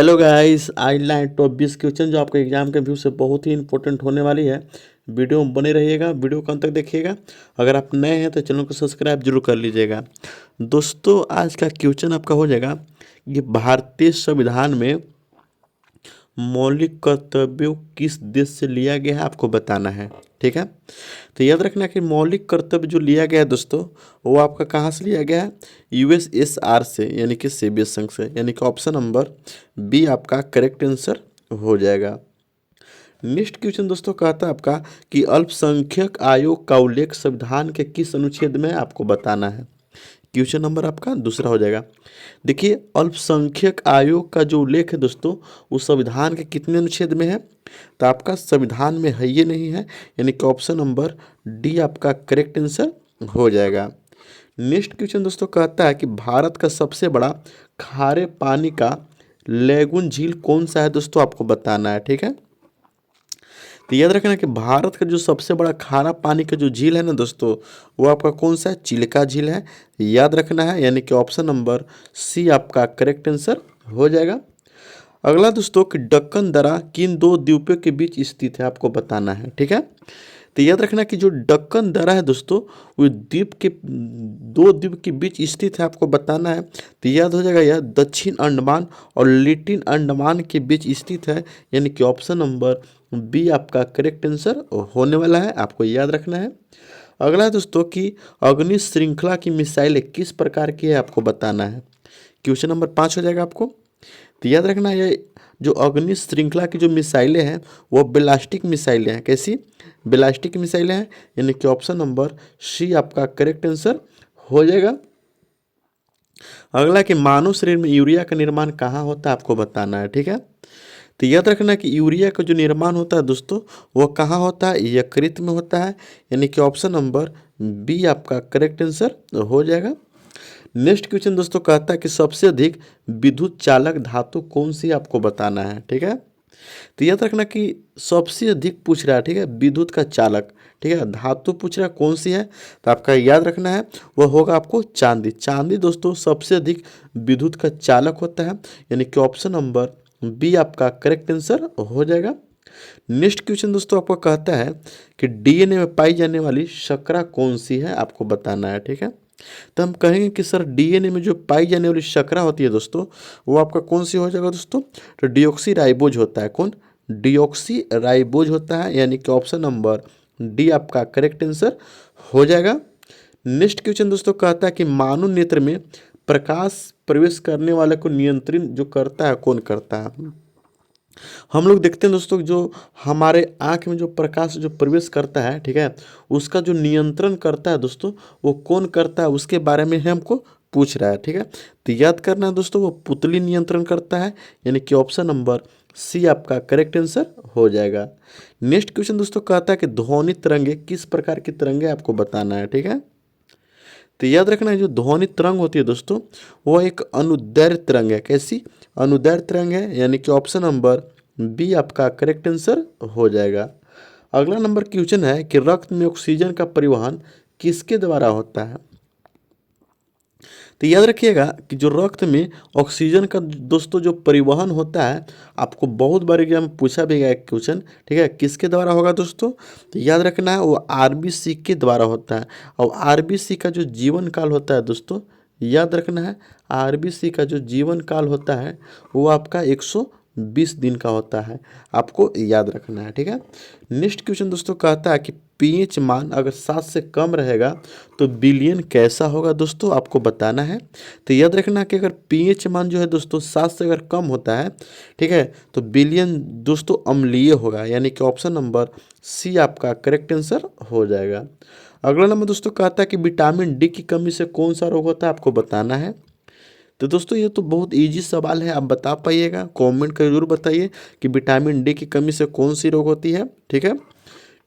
Hello guys, आज line top 20 question जो आपके एग्जाम के व्यू से बहुत ही इंपॉर्टेंट होने वाली है। वीडियो में बने रहिएगा, वीडियो को अंत तक देखिएगा। अगर आप नए हैं तो चैनल को सब्सक्राइब जरूर कर लीजिएगा। दोस्तों, आज का क्वेश्चन आपका हो जाएगा कि भारतीय संविधान में मौलिक कर्तव्यों किस देश से लिया गया है, आपको बताना है। ठीक है, तो याद रखना कि मौलिक कर्तव्य जो लिया गया है दोस्तों, वो आपका कहाँ से लिया गया है? यूएसएसआर से, यानी कि सोवियत संघ से, यानी कि ऑप्शन नंबर बी आपका करेक्ट आंसर हो जाएगा। नेक्स्ट क्वेश्चन दोस्तों कहता है आपका कि अल्पसंख्यक आयोग का उल्लेख संविधान के किस अनुच्छेद में है, आपको बताना है। क्वेश्चन नंबर आपका दूसरा हो जाएगा। देखिए, अल्पसंख्यक आयोग का जो उल्लेख है दोस्तों, वो संविधान के कितने अनुच्छेद में है? तो आपका संविधान में है ये नहीं है, यानी कि ऑप्शन नंबर डी आपका करेक्ट आंसर हो जाएगा। नेक्स्ट क्वेश्चन दोस्तों कहता है कि भारत का सबसे बड़ा खारे पानी का लेगुन झील कौन सा है दोस्तों, आपको बताना है। ठीक है, तो याद रखना कि भारत का जो सबसे बड़ा खारा पानी का जो झील है ना दोस्तों, वो आपका कौन सा है? चिल्का झील है, याद रखना है, यानी कि ऑप्शन नंबर सी आपका करेक्ट आंसर हो जाएगा। अगला दोस्तों कि दक्कन दर्रा किन दो द्वीपों के बीच स्थित है, आपको बताना है। ठीक है, तो याद रखना कि जो दक्कन दर्रा है दोस्तों, वो द्वीप के दो द्वीप के बीच स्थित है, आपको बताना है। तो याद हो जाएगा, यह दक्षिण अंडमान और लिटिल अंडमान के बीच स्थित है, यानी कि ऑप्शन नंबर बी आपका करेक्ट आंसर होने वाला है, आपको याद रखना है। अगला है दोस्तों कि अग्नि श्रृंखला की मिसाइलें किस प्रकार की है, आपको बताना है। क्वेश्चन नंबर 5 हो जाएगा आपको। तो याद रखना, ये जो अग्नि श्रृंखला की जो मिसाइलें हैं, वो बैलिस्टिक मिसाइलें हैं। कैसी? बैलिस्टिक मिसाइलें हैं, यानी कि ऑप्शन नंबर सी आपका करेक्ट आंसर हो जाएगा। अगला कि मानव शरीर में यूरिया का निर्माण कहाँ होता है, आपको बताना है। ठीक है, तो याद रखना कि यूरिया का जो निर्माण होता है दोस्तों, वो कहाँ होता है? यकृत में होता है, यानी कि ऑप्शन नंबर बी आपका करेक्ट आंसर हो जाएगा। नेक्स्ट क्वेश्चन दोस्तों कहता है कि सबसे अधिक विद्युत चालक धातु कौन सी है, आपको बताना है। ठीक है, तो याद रखना कि सबसे अधिक पूछ रहा है, ठीक है, विद्युत का चालक। ठीक है, धातु पूछ रहा है कौन सी है, तो आपका याद रखना है वह होगा आपको चांदी। चांदी दोस्तों सबसे अधिक विद्युत का चालक होता है, यानी कि ऑप्शन नंबर बी आपका करेक्ट आंसर हो जाएगा। नेक्स्ट क्वेश्चन दोस्तों आपको कहता है कि डीएनए में पाई जाने वाली शर्करा कौन सी है, आपको बताना है। ठीक है, तो हम कहेंगे कि सर डीएनए में जो पाई जाने वाली शर्करा होती है दोस्तों, वो आपका कौन सी हो जाएगा दोस्तों? तो डिऑक्सी राइबोज होता है। कौन? डिऑक्सी राइबोज होता है, यानी कि ऑप्शन नंबर डी आपका करेक्ट आंसर हो जाएगा। नेक्स्ट क्वेश्चन दोस्तों कहता है कि मानव नेत्र में प्रकाश प्रवेश करने वाले को नियंत्रित जो करता है, कौन करता है? हम लोग देखते हैं दोस्तों, जो हमारे आँख में जो प्रकाश जो प्रवेश करता है, ठीक है, उसका जो नियंत्रण करता है दोस्तों, वो कौन करता है, उसके बारे में हमको पूछ रहा है। ठीक है, तो याद करना है दोस्तों, वो पुतली नियंत्रण करता है, यानी कि ऑप्शन नंबर सी आपका करेक्ट आंसर हो जाएगा। नेक्स्ट क्वेश्चन दोस्तों कहता है कि ध्वनि तरंगे किस प्रकार की तरंगे, आपको बताना है। ठीक है, तो याद रखना है जो ध्वनि तरंग होती है दोस्तों, वो एक अनुदैर्ध्य तरंग है। कैसी? अनुदैर्ध्य तरंग है, यानी कि ऑप्शन नंबर बी आपका करेक्ट आंसर हो जाएगा। अगला नंबर क्वेश्चन है कि रक्त में ऑक्सीजन का परिवहन किसके द्वारा होता है? तो याद रखिएगा कि जो रक्त में ऑक्सीजन का दोस्तों जो परिवहन होता है, आपको बहुत बार एग्जाम में पूछा भी गया एक क्वेश्चन। ठीक है, किसके द्वारा होगा दोस्तों? तो याद रखना है वो आरबीसी के द्वारा होता है। और आरबीसी का जो जीवन काल होता है दोस्तों, याद रखना है, आरबीसी का जो जीवन काल होता है वो आपका 120 दिन का होता है, आपको याद रखना है। ठीक है, नेक्स्ट क्वेश्चन दोस्तों कहता है कि पीएच मान अगर 7 से कम रहेगा तो बिलियन कैसा होगा दोस्तों, आपको बताना है। तो याद रखना कि अगर पीएच मान जो है दोस्तों 7 से अगर कम होता है, ठीक है, तो बिलियन दोस्तों अम्लीय होगा, यानी कि ऑप्शन नंबर सी आपका करेक्ट आंसर हो जाएगा। अगला नंबर दोस्तों कहता है कि विटामिन डी की कमी से कौन सा रोग होता है, आपको बताना है। तो दोस्तों ये तो बहुत इजी सवाल है, आप बता पाइएगा, कमेंट कर जरूर बताइए कि विटामिन डी की कमी से कौन सी रोग होती है। ठीक है,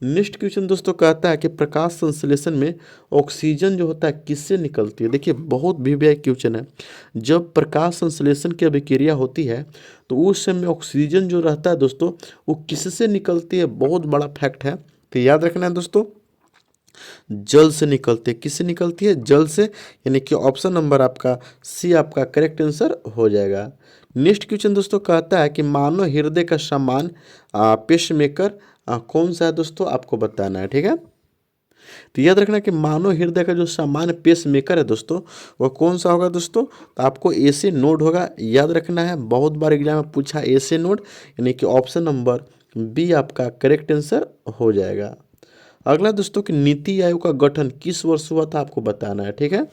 नेक्स्ट क्वेश्चन दोस्तों कहता है कि प्रकाश संश्लेषण में ऑक्सीजन जो होता है किससे निकलती है? देखिए बहुत भी क्वेश्चन है। जब प्रकाश संश्लेषण की अभिक्रिया होती है तो उस समय ऑक्सीजन जो रहता है दोस्तों, वो किससे निकलती है? बहुत बड़ा फैक्ट है, तो याद रखना है दोस्तों, जल से निकलती है। किससे निकलती है? जल से, यानी कि ऑप्शन नंबर आपका सी आपका करेक्ट आंसर हो जाएगा। नेक्स्ट क्वेश्चन दोस्तों कहता है कि मानव हृदय का सामान पेसमेकर कौन सा है दोस्तों, आपको बताना है। ठीक है, तो याद रखना कि मानव हृदय का जो सामान्य पेस मेकर है दोस्तों, वो कौन सा होगा दोस्तों, तो आपको एसे नोड होगा, याद रखना है। बहुत बार एग्जाम में पूछा एसे नोड, यानी कि ऑप्शन नंबर बी आपका करेक्ट आंसर हो जाएगा। अगला दोस्तों कि नीति आयोग का गठन किस वर्ष हुआ था, आपको बताना है। ठीक है,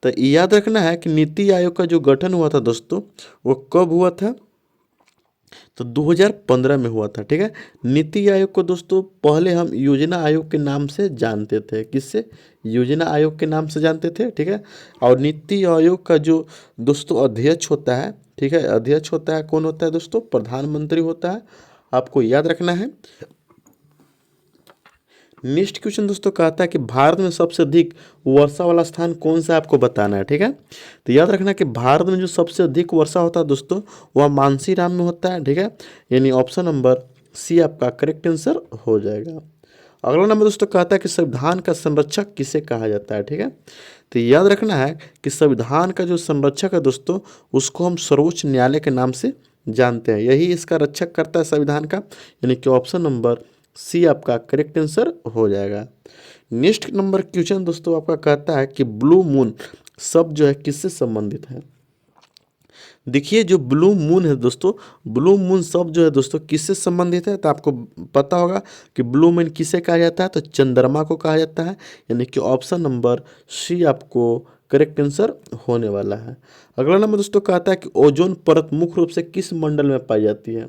तो याद रखना है कि नीति आयोग का जो गठन हुआ था दोस्तों, वो कब हुआ था, तो 2015 में हुआ था। ठीक है, नीति आयोग को दोस्तों पहले हम योजना आयोग के नाम से जानते थे। किससे, योजना आयोग के नाम से जानते थे। ठीक है, और नीति आयोग का जो दोस्तों अध्यक्ष होता है, ठीक है, अध्यक्ष होता है, कौन होता है दोस्तों, प्रधानमंत्री होता है, आपको याद रखना है। नेक्स्ट क्वेश्चन दोस्तों कहता है कि भारत में सबसे अधिक वर्षा वाला स्थान कौन सा है, आपको बताना है। ठीक है, तो याद रखना कि भारत में जो सबसे अधिक वर्षा होता है दोस्तों, वह मानसीराम में होता है। ठीक है, यानी ऑप्शन नंबर सी आपका करेक्ट आंसर हो जाएगा। अगला नंबर दोस्तों कहता है कि संविधान का संरक्षक किसे कहा जाता है। ठीक है, तो याद रखना है कि संविधान का जो संरक्षक है दोस्तों, उसको हम सर्वोच्च न्यायालय के नाम से जानते हैं। यही इसका रक्षक करता है संविधान का, यानी कि ऑप्शन नंबर सी आपका करेक्ट आंसर हो जाएगा। नेक्स्ट नंबर क्वेश्चन दोस्तों आपका कहता है कि ब्लू मून शब्द जो है किससे संबंधित है। देखिए जो ब्लू मून है दोस्तों, ब्लू मून शब्द जो है दोस्तों किससे संबंधित है, तो आपको पता होगा कि ब्लू मून किसे कहा जाता है, तो चंद्रमा को कहा जाता है, यानी कि ऑप्शन नंबर सी आपको करेक्ट आंसर होने वाला है। अगला नंबर दोस्तों कहता है कि ओजोन परत मुख्य रूप से किस मंडल में पाई जाती है।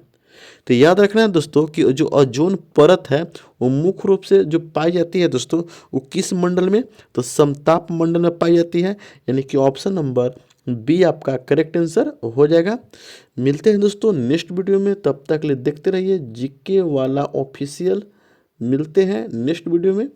तो याद रखना है दोस्तों कि जो ओजोन परत है वो मुख्य रूप से जो पाई जाती है दोस्तों, वो किस मंडल में, तो समताप मंडल में पाई जाती है, यानी कि ऑप्शन नंबर बी आपका करेक्ट आंसर हो जाएगा। मिलते हैं दोस्तों नेक्स्ट वीडियो में, तब तक के लिए देखते रहिए जीके वाला ऑफिशियल। मिलते हैं नेक्स्ट वीडियो में।